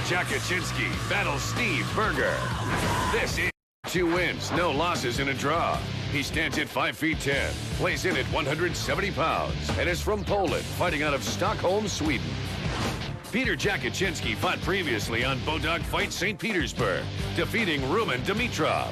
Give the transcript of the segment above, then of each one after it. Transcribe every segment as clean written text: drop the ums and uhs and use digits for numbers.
Jakazynski battles Steve Berger. This is 2 wins, no losses, and a draw. He stands at 5 feet 10, weighs in at 170 pounds, and is from Poland, fighting out of Stockholm, Sweden. Piotr Jakazynski fought previously on Bodog Fight St. Petersburg, defeating Rumen Dimitrov.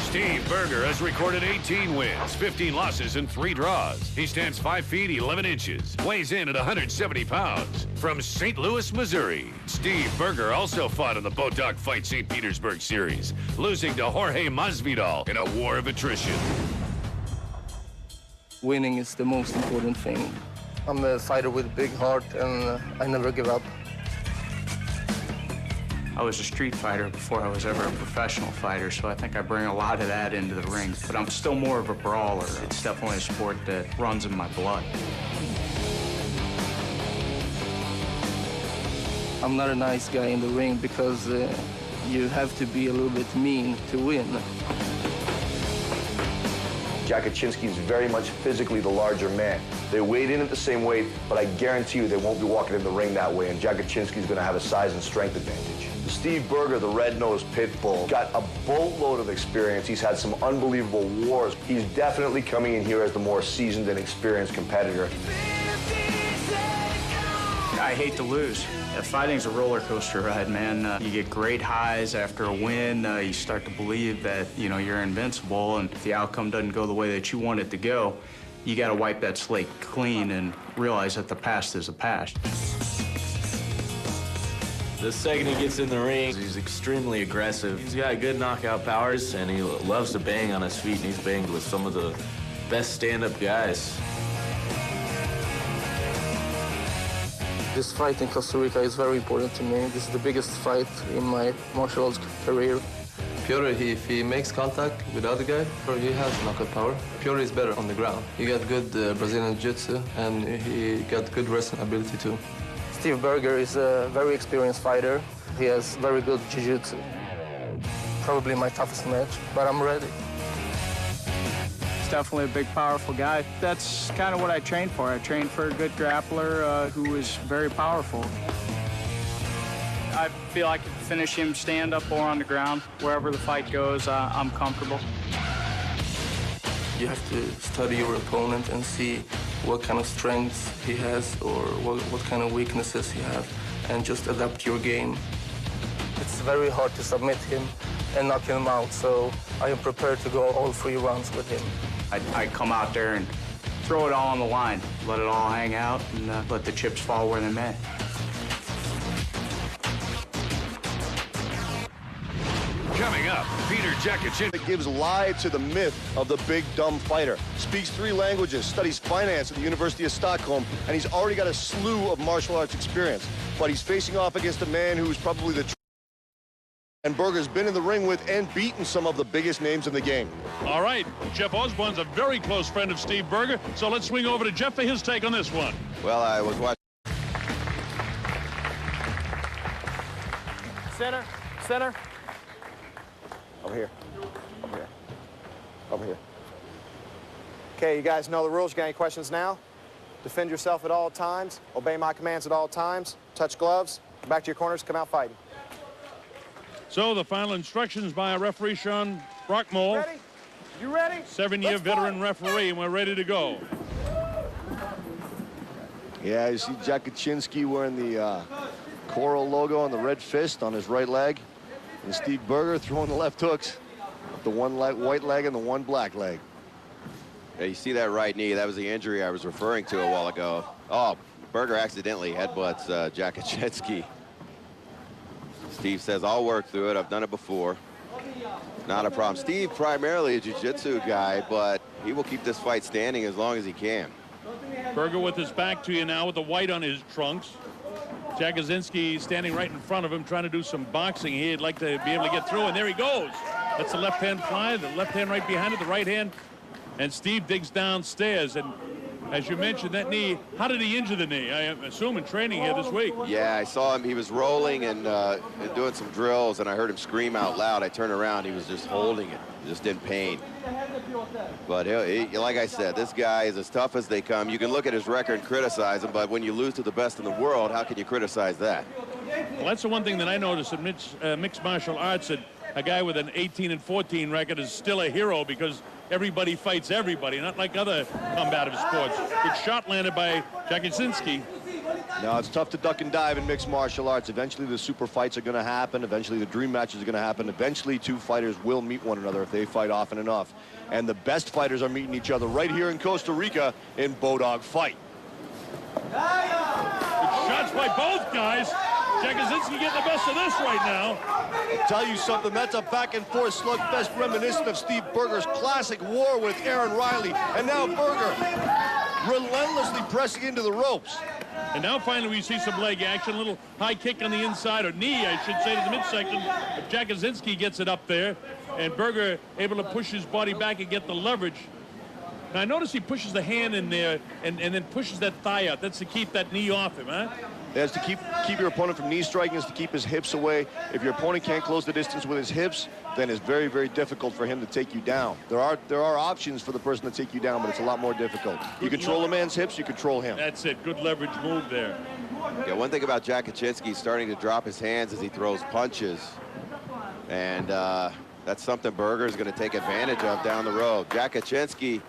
Steve Berger has recorded 18 wins, 15 losses, and 3 draws. He stands 5 feet 11 inches, weighs in at 170 pounds. From St. Louis, Missouri, Steve Berger also fought in the Bodog Fight St. Petersburg series, losing to Jorge Masvidal in a war of attrition. Winning is the most important thing. I'm a fighter with a big heart, and I never give up. I was a street fighter before I was ever a professional fighter, so I think I bring a lot of that into the ring. But I'm still more of a brawler. It's definitely a sport that runs in my blood. I'm not a nice guy in the ring because you have to be a little bit mean to win. Jakazynski is very much physically the larger man. They weighed in at the same weight, but I guarantee you they won't be walking in the ring that way, and Jakazynski is going to have a size and strength advantage. Steve Berger, the red-nosed pit bull, got a boatload of experience. He's had some unbelievable wars. He's definitely coming in here as the more seasoned and experienced competitor. I hate to lose. Fighting's a roller coaster ride, man. You get great highs after a win. You start to believe that, you're invincible, and if the outcome doesn't go the way that you want it to go, you got to wipe that slate clean and realize that the past is the past. The second he gets in the ring, he's extremely aggressive. He's got good knockout powers, and he loves to bang on his feet, and he's banged with some of the best stand-up guys. This fight in Costa Rica is very important to me. This is the biggest fight in my martial arts career. Piotr, if he makes contact with the other guy, he has knockout power. Piotr is better on the ground. He got good Brazilian jiu-jitsu, and he got good wrestling ability too. Steve Berger is a very experienced fighter. He has very good jiu-jitsu. Probably my toughest match, but I'm ready. He's definitely a big, powerful guy. That's kind of what I trained for. I trained for a good grappler who was very powerful. I feel I can finish him stand up or on the ground. Wherever the fight goes, I'm comfortable. You have to study your opponent and see what kind of strengths he has or what kind of weaknesses he has, and just adapt your game. It's very hard to submit him and knock him out, so I am prepared to go all 3 rounds with him. I come out there and throw it all on the line, let it all hang out, and let the chips fall where they may. Coming up, Piotr Jakazynski. It gives life to the myth of the big, dumb fighter. Speaks 3 languages, studies finance at the University of Stockholm, and he's already got a slew of martial arts experience. But he's facing off against a man who's probably the and Berger's been in the ring with and beaten some of the biggest names in the game. All right, Jeff Osborne's a very close friend of Steve Berger, so let's swing over to Jeff for his take on this one. Well, I was watching. Center. Over here. Over here. Okay, you guys know the rules. You got any questions now? Defend yourself at all times. Obey my commands at all times. Touch gloves. Back to your corners. Come out fighting. So the final instructions by our referee, Sean Brockmole. Ready? You ready? 7-year veteran referee, and we're ready to go. Yeah, you see Jakazynski wearing the Coral logo on the red fist on his right leg. And Steve Berger throwing the left hooks. The one white leg and the one black leg. Yeah, you see that right knee. That was the injury I was referring to a while ago. Oh, Berger accidentally headbutts Jakazynski. Steve says, I'll work through it. I've done it before. Not a problem. Steve primarily a jiu-jitsu guy, but he will keep this fight standing as long as he can. Berger with his back to you now with the white on his trunks. Jakazynski standing right in front of him trying to do some boxing. He'd like to be able to get through, and there he goes. That's the left hand fly, the left hand right behind it, the right hand. And Steve digs downstairs, and as you mentioned, that knee, how did he injure the knee? I assume in training here this week. Yeah, I saw him. He was rolling and doing some drills, and I heard him scream out loud. I turned around. He was just holding it, just in pain. But like I said, this guy is as tough as they come. You can look at his record and criticize him, but when you lose to the best in the world, how can you criticize that? Well, that's the one thing that I noticed in mixed martial arts, that a guy with an 18-14 record is still a hero because everybody fights everybody, not like other combative sports. Good shot landed by Jakazynski. No, it's tough to duck and dive in mixed martial arts. Eventually the super fights are going to happen. Eventually the dream matches are going to happen. Eventually two fighters will meet one another if they fight often enough. And the best fighters are meeting each other right here in Costa Rica in Bodog Fight. Good shots by both guys. Jakazynski getting the best of this right now. I'll tell you something, that's a back-and-forth slugfest reminiscent of Steve Berger's classic war with Aaron Riley. And now Berger relentlessly pressing into the ropes. And now finally we see some leg action, a little high kick on the inside, or knee, I should say, to the midsection. Jakazynski gets it up there, and Berger able to push his body back and get the leverage. Now I notice he pushes the hand in there and then pushes that thigh out. That's to keep that knee off him, huh? That's to keep your opponent from knee striking, is to keep his hips away. If your opponent can't close the distance with his hips, then it's very, very difficult for him to take you down. There are options for the person to take you down, but it's a lot more difficult. You control a man's hips, you control him. That's it. Good leverage move there. Yeah, one thing about Jakazynski, starting to drop his hands as he throws punches. And that's something Berger is going to take advantage of down the road. Jakazynski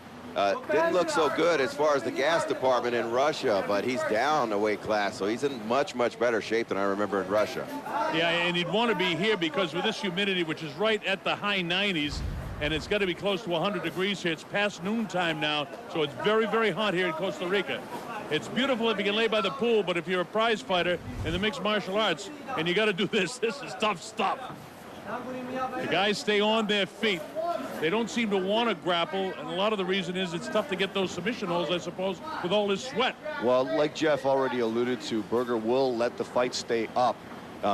didn't look so good as far as the gas department in Russia, but he's down a weight class, so he's in much, much better shape than I remember in Russia. Yeah, and he'd want to be here because with this humidity, which is right at the high 90s, and it's got to be close to 100 degrees here. It's past noontime now, so it's very, very hot here in Costa Rica. It's beautiful if you can lay by the pool, but if you're a prize fighter in the mixed martial arts and you got to do this is tough stuff. The guys stay on their feet. They don't seem to want to grapple, and a lot of the reason is it's tough to get those submission holds, I suppose, with all this sweat. Well, like Jeff already alluded to, Berger will let the fight stay up,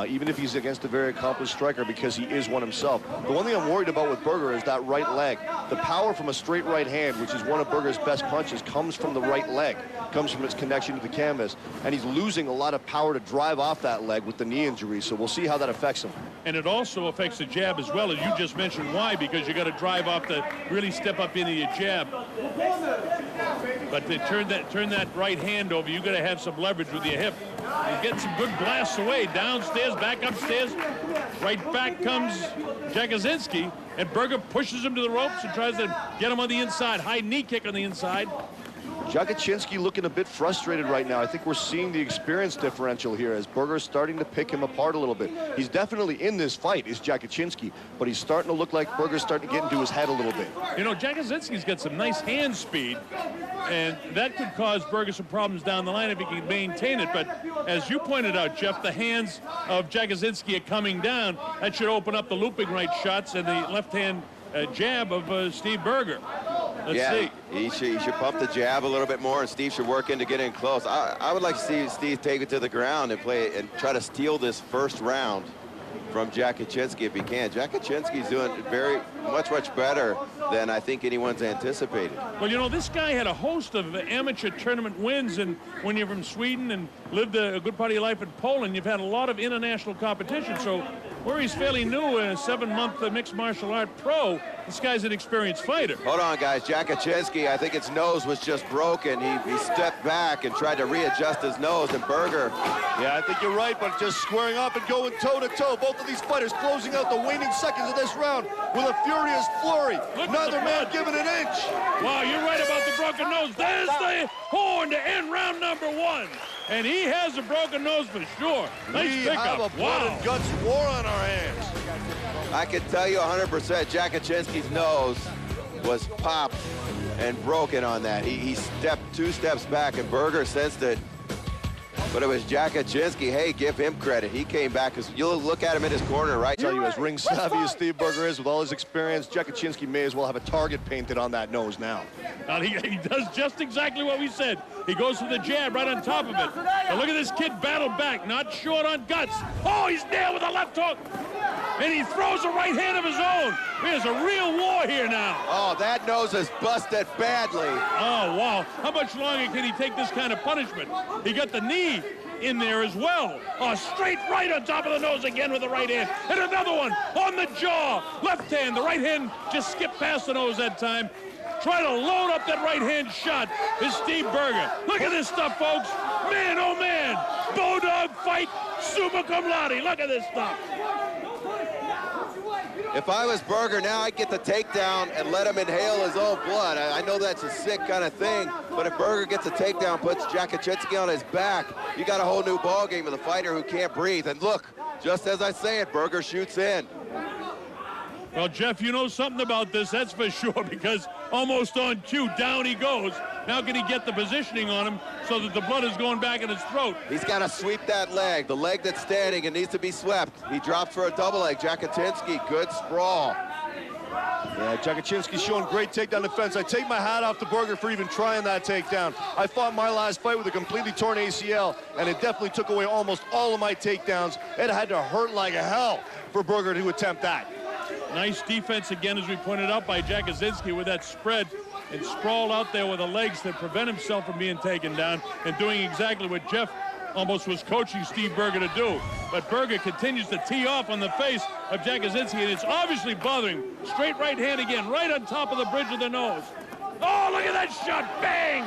even if he's against a very accomplished striker, because he is one himself. The one thing I'm worried about with Berger is that right leg. The power from a straight right hand, which is one of Berger's best punches, comes from the right leg, comes from its connection to the canvas, and he's losing a lot of power to drive off that leg with the knee injury, so we'll see how that affects him. And it also affects the jab as well, as you just mentioned. Why? Because you got to drive off to really step up into your jab. But to turn that right hand over, you got to have some leverage with your hip. You get some good blasts away, downstairs, back upstairs. Right back comes Jakazynski, and Berger pushes him to the ropes and tries to get him on the inside. High knee kick on the inside. Jakazynski looking a bit frustrated right now. I think we're seeing the experience differential here as Berger's starting to pick him apart a little bit. He's definitely in this fight, is Jakazynski, but he's starting to look like Berger's starting to get into his head a little bit. You know, Jakazynski's got some nice hand speed, and that could cause Berger some problems down the line if he can maintain it. But as you pointed out, Jeff, the hands of Jakazynski are coming down. That should open up the looping right shots and the left-hand jab of Steve Berger. Let's see. He should pump the jab a little bit more, and Steve should work in to get in close. I would like to see Steve take it to the ground and play and try to steal this first round from Jakazynski if he can. Jakazynski's doing much better than I think anyone's anticipated. Well, you know, this guy had a host of amateur tournament wins, and when you're from Sweden and lived a good part of your life in Poland, you've had a lot of international competition. So where he's fairly new, a 7-month mixed martial art pro, this guy's an experienced fighter. Hold on, guys. Jakazynski, I think his nose was just broken. He stepped back and tried to readjust his nose, and Berger. Yeah, I think you're right, but just squaring up and going toe-to-toe. Both of these fighters closing out the waning seconds of this round with a furious flurry. Neither man giving an inch. Wow, you're right about the broken nose. There's the horn to end round number 1. And he has a broken nose for sure. Nice we pickup. have a blood and guts war on our hands. I can tell you 100% Jakazynski's nose was popped and broken on that. He stepped 2 steps back, and Berger sensed it. But it was Jakazynski. Hey, give him credit. He came back. You'll look at him in his corner, right? I tell you, as ring savvy as Steve Berger is, with all his experience, Jakazynski may as well have a target painted on that nose now. Now, he does just exactly what we said. He goes for the jab right on top of it. But look at this kid battle back, not short on guts. Oh, he's nailed with a left hook. And he throws a right hand of his own. There's a real war here now. Oh, that nose is busted badly. Oh, wow. How much longer can he take this kind of punishment? He got the knee in there as well. Oh, straight right on top of the nose again with the right hand. And another one on the jaw. Left hand. The right hand just skipped past the nose that time. Try to load up that right-hand shot is Steve Berger. Look at this stuff, folks. Man, oh, man. Bodog fight, summa cum laude. Look at this stuff. If I was Berger now, I'd get the takedown and let him inhale his own blood. I know that's a sick kind of thing, but if Berger gets a takedown, puts Jakazynski on his back, you got a whole new ballgame with a fighter who can't breathe. And look, just as I say it, Berger shoots in. Well, Jeff, you know something about this, that's for sure, because almost on cue, down he goes. Now can he get the positioning on him so that the blood is going back in his throat? He's got to sweep that leg, the leg that's standing. It needs to be swept. He drops for a double leg. Jakazynski, good sprawl. Yeah, Jakazynski's showing great takedown defense. I take my hat off to Berger for even trying that takedown. I fought my last fight with a completely torn ACL, and it definitely took away almost all of my takedowns. It had to hurt like hell for Berger to attempt that. Nice defense again, as we pointed out, by Jakazynski with that spread and sprawl out there with the legs that prevent himself from being taken down and doing exactly what Jeff almost was coaching Steve Berger to do. But Berger continues to tee off on the face of Jakazynski, and it's obviously bothering him. Straight right hand again, right on top of the bridge of the nose. Oh, look at that shot, bang!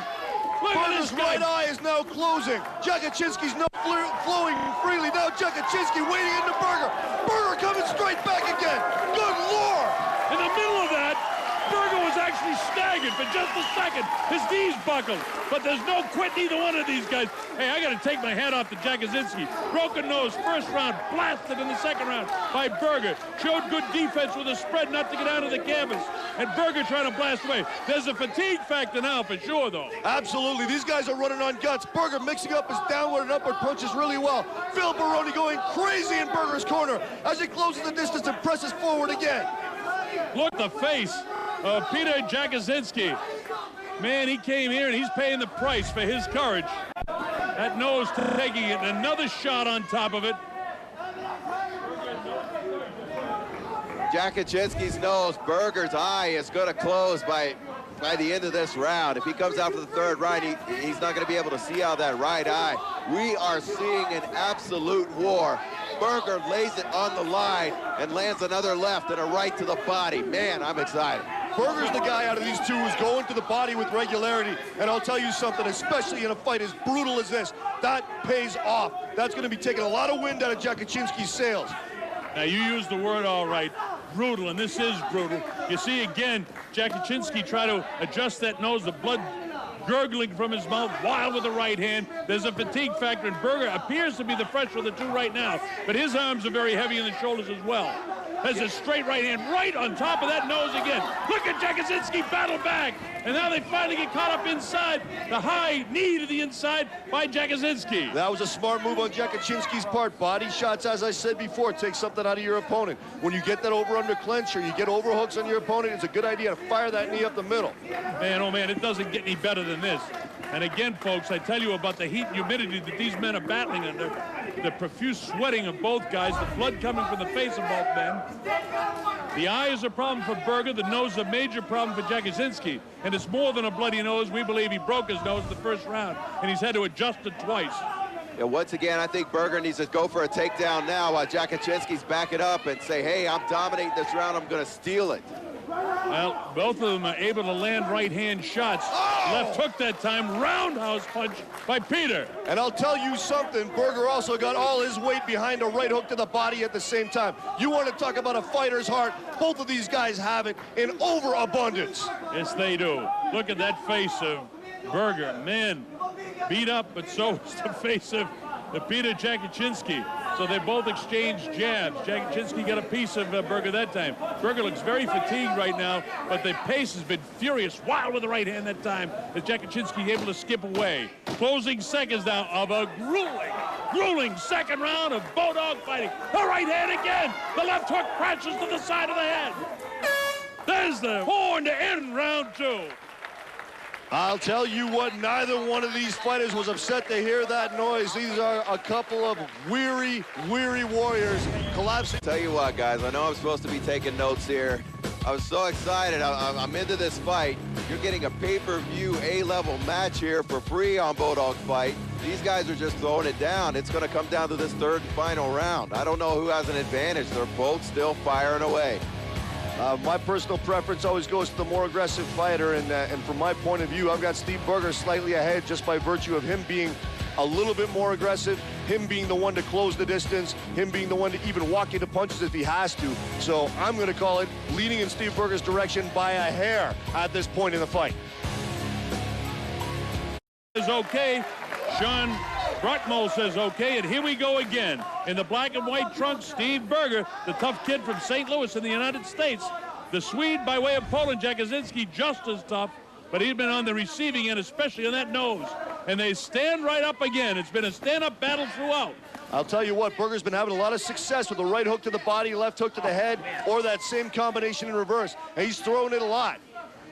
Look at this Berger's right eye is now closing. Jakazynski's now flowing freely. Now Jakazynski waiting into Berger. Berger coming straight back again. Good Lord! In the middle of that, Berger was actually staggered for just a second. His knees buckled, but there's no quit in either one of these guys. Hey, I got to take my hat off to Jakazynski. Broken nose, first round, blasted in the second round by Berger. Showed good defense with a spread not to get out of the canvas. And Berger trying to blast away. There's a fatigue factor now for sure, though. Absolutely. These guys are running on guts. Berger mixing up his downward and upward punches really well. Phil Baroni going crazy in Berger's corner as he closes the distance and presses forward again. Look at the face of Piotr Jakazynski. Man, he came here and he's paying the price for his courage. That nose taking it, another shot on top of it. Jakazynski's nose, Berger's eye is going to close by the end of this round. If he comes out for the third round, he's not going to be able to see out that right eye. We are seeing an absolute war. Berger lays it on the line and lands another left and a right to the body. Man, I'm excited. Berger's the guy out of these two who's going to the body with regularity. And I'll tell you something, especially in a fight as brutal as this, that pays off. That's going to be taking a lot of wind out of Jakazynski's sails. Now, you used the word all right, brutal, and this is brutal. You see, again, Jakazynski try to adjust that nose, the blood gurgling from his mouth, wild with the right hand. There's a fatigue factor, and Berger appears to be the fresher of the two right now, but his arms are very heavy in the shoulders as well. There's a straight right hand right on top of that nose again. Look at Jakazynski battle back, and now they finally get caught up inside. The high knee to the inside by Jakazynski. That was a smart move on Jakazynski's part. Body shots, as I said before, take something out of your opponent. When you get that over-under clinch or you get overhooks on your opponent, it's a good idea to fire that knee up the middle. Man, oh man, it doesn't get any better than this. And again, folks, I tell you about the heat and humidity that these men are battling under, the profuse sweating of both guys, the blood coming from the face of both men. The eye is a problem for Berger, the nose is a major problem for Jakazynski. And it's more than a bloody nose. We believe he broke his nose in the first round, and he's had to adjust it twice. Yeah, once again, I think Berger needs to go for a takedown now while Jakazynski's back it up and say, hey, I'm dominating this round, I'm going to steal it. Well, both of them are able to land right-hand shots. Oh! Left hook that time, roundhouse punch by Peter. And I'll tell you something, Berger also got all his weight behind a right hook to the body at the same time. You want to talk about a fighter's heart, both of these guys have it in overabundance. Yes, they do. Look at that face of Berger. Man, beat up, but so is the face of Piotr Jakazynski. So they both exchanged jabs. Jakazynski got a piece of Berger that time. Berger looks very fatigued right now, but the pace has been furious, wild with the right hand that time, as Jakazynski able to skip away. Closing seconds now of a grueling second round of Bodog fighting. The right hand again. The left hook crashes to the side of the head. There's the horn to end round two. I'll tell you what, neither one of these fighters was upset to hear that noise. These are a couple of weary warriors collapsing. Tell you what, guys, I know I'm supposed to be taking notes here. I was so excited. I'm into this fight. You're getting a pay-per-view A-level match here for free on Bodog Fight. These guys are just throwing it down. It's going to come down to this third and final round. I don't know who has an advantage. They're both still firing away. My personal preference always goes to the more aggressive fighter, and from my point of view, I've got Steve Berger slightly ahead just by virtue of him being a little bit more aggressive, him being the one to close the distance, him being the one to even walk into punches if he has to. So I'm going to call it leaning in Steve Berger's direction by a hair at this point in the fight. Is okay. Sean Brockmole says okay, and here we go again. In the black and white trunks, Steve Berger, the tough kid from St. Louis in the United States. The Swede by way of Poland, Jakazynski, just as tough, but he's been on the receiving end, especially on that nose. And they stand right up again. It's been a stand-up battle throughout. I'll tell you what, Berger's been having a lot of success with the right hook to the body, left hook to the head, or that same combination in reverse. And he's throwing it a lot.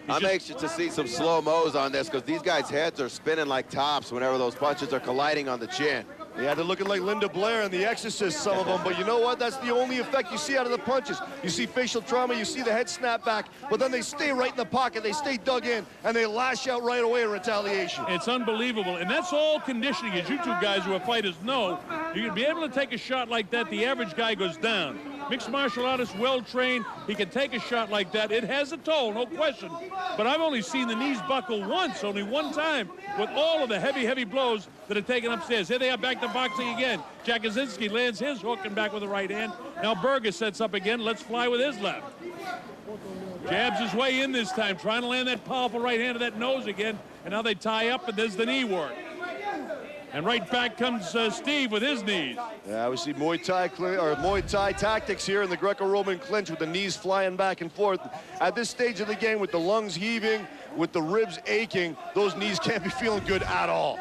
I'm anxious to see some slow-mos on this because these guys' heads are spinning like tops whenever those punches are colliding on the chin. Yeah, they're looking like Linda Blair and The Exorcist, some of them. But you know what? That's the only effect you see out of the punches. You see facial trauma, you see the head snap back, but then they stay right in the pocket. They stay dug in, and they lash out right away in retaliation. It's unbelievable, and that's all conditioning. As you two guys who are fighters know, you can be able to take a shot like that, the average guy goes down. Mixed martial artist, well-trained, he can take a shot like that. It has a toll, no question. But I've only seen the knees buckle once, only one time, with all of the heavy, heavy blows that are taken upstairs. Here they are back to boxing again. Jakazynski lands his hook and back with the right hand. Now Berger sets up again. Let's fly with his left. Jabs his way in this time, trying to land that powerful right hand to that nose again. And now they tie up, and there's the knee work. And right back comes Steve with his knees. Yeah, we see Muay Thai tactics here in the Greco-Roman clinch with the knees flying back and forth. At this stage of the game, with the lungs heaving, with the ribs aching, those knees can't be feeling good at all.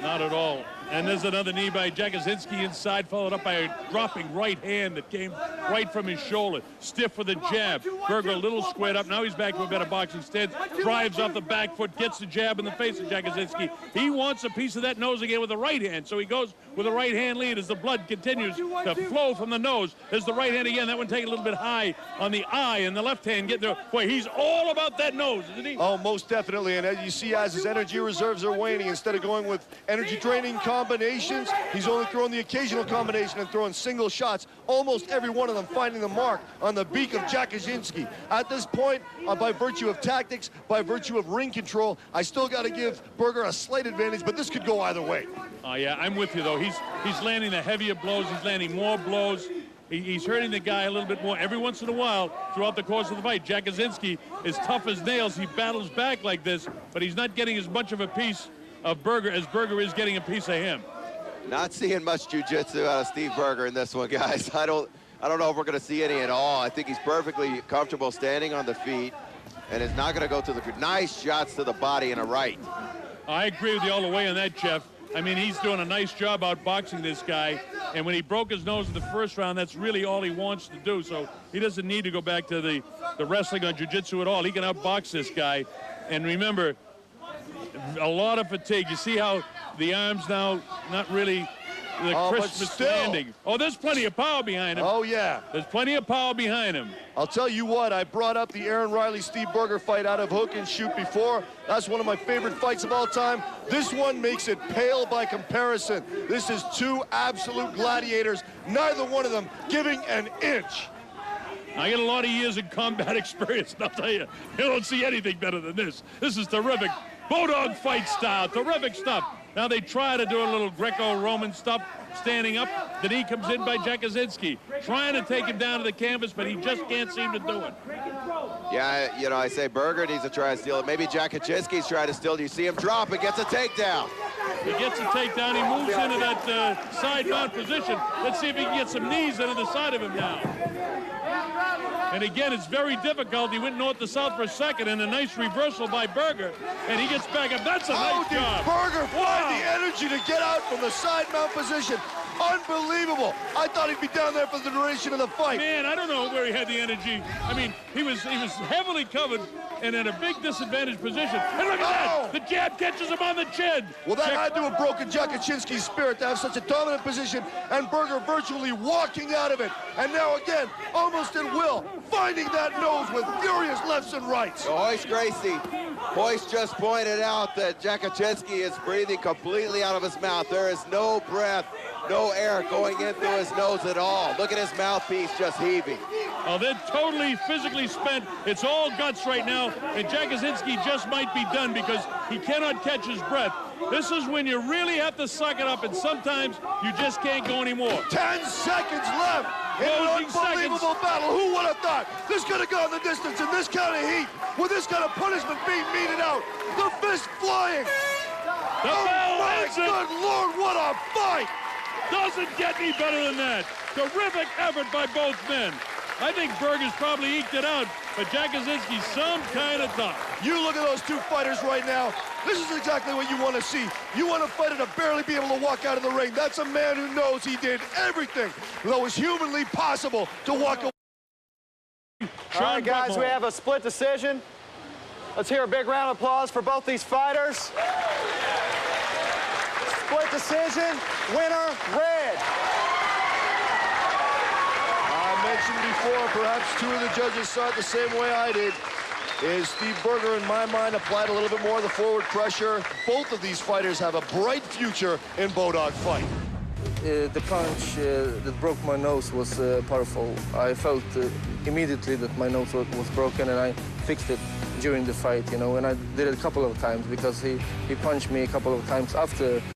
Not at all. And there's another knee by Jakazynski inside, followed up by a dropping right hand that came right from his shoulder. Stiff with a jab. Berger a little squared up. Now he's back to a better boxing stance. Drives off the back foot, gets the jab in the face of Jakazynski. He wants a piece of that nose again with the right hand, so he goes with a right hand lead as the blood continues to flow from the nose. There's the right hand again. That one taking a little bit high on the eye, and the left hand getting there. Boy, he's all about that nose, isn't he? Oh, most definitely. And as you see, as his energy reserves are waning, instead of going with energy draining combinations, he's only throwing the occasional combination and throwing single shots, almost every one of them finding the mark on the beak of Jakazynski. At this point, by virtue of tactics, by virtue of ring control, I still got to give Berger a slight advantage, but this could go either way. Oh, yeah, I'm with you, though. He's landing the heavier blows. He's landing more blows. He's hurting the guy a little bit more every once in a while throughout the course of the fight. Jakazynski is tough as nails. He battles back like this, but he's not getting as much of a piece of Berger as Berger is getting a piece of him. Not seeing much jiu-jitsu out of Steve Berger in this one, guys. I don't know if we're going to see any at all. I think he's perfectly comfortable standing on the feet and is not going to go to the nice shots to the body and a right. I agree with you all the way on that, Jeff. I mean, he's doing a nice job outboxing this guy, and when he broke his nose in the first round, that's really all he wants to do, so he doesn't need to go back to the wrestling or jiu-jitsu at all. He can outbox this guy, and remember, a lot of fatigue. You see how the arms now not really the Christmas landing. Oh, there's plenty of power behind him. Oh, yeah. There's plenty of power behind him. I'll tell you what, I brought up the Aaron Riley-Steve Berger fight out of hook and shoot before. That's one of my favorite fights of all time. This one makes it pale by comparison. This is two absolute gladiators, neither one of them giving an inch. I get a lot of years of combat experience, and I'll tell you, you don't see anything better than this. This is terrific. Bodog fight style, terrific stuff. Now they try to do a little Greco-Roman stuff, standing up. The knee comes in by Jakazynski, trying to take him down to the canvas, but he just can't seem to do it. Yeah, you know, I say Berger needs to try to steal it. Maybe Jakazynski's trying to steal it. You see him drop and gets a takedown. He gets a takedown. He moves into that side mount position. Let's see if he can get some knees into the side of him now. And again, it's very difficult. He went north to south for a second, and a nice reversal by Berger, and he gets back up. That's a nice job. Berger find the energy to get out from the side mount position? Unbelievable. I thought he'd be down there for the duration of the fight. Man, I don't know where he had the energy. I mean, he was heavily covered and in a big disadvantaged position. And look at that! The jab catches him on the chin. Well, that had to have broken Jakazynski's spirit to have such a dominant position, and Berger virtually walking out of it. And now again, almost at will, finding that nose with furious lefts and rights. So Hoist Gracie, Hoist just pointed out that Jakazynski is breathing completely out of his mouth. There is no breath No air going in through his nose at all. Look at his mouthpiece just heaving. Oh, they're totally physically spent. It's all guts right now, and Jakazynski just might be done because he cannot catch his breath. This is when you really have to suck it up, and sometimes you just can't go anymore. 10 seconds left in an unbelievable battle. Who would have thought this could have gone the distance in this kind of heat with this kind of punishment being meted out? The fist flying. Oh my good Lord, what a fight! Doesn't get any better than that. Terrific effort by both men. I think Berger's probably eked it out, but Jakazynski's some kind of tough. You look at those two fighters right now. This is exactly what you want to see. You want a fighter to barely be able to walk out of the ring. That's a man who knows he did everything that was humanly possible to walk away. All right, guys, we have a split decision. Let's hear a big round of applause for both these fighters. Split decision, winner, red. I mentioned before, perhaps two of the judges saw it the same way I did, is Steve Berger, in my mind, applied a little bit more of the forward pressure. Both of these fighters have a bright future in Bodog fight. The punch that broke my nose was powerful. I felt immediately that my nose was broken, and I fixed it during the fight, you know, and I did it a couple of times because he punched me a couple of times after.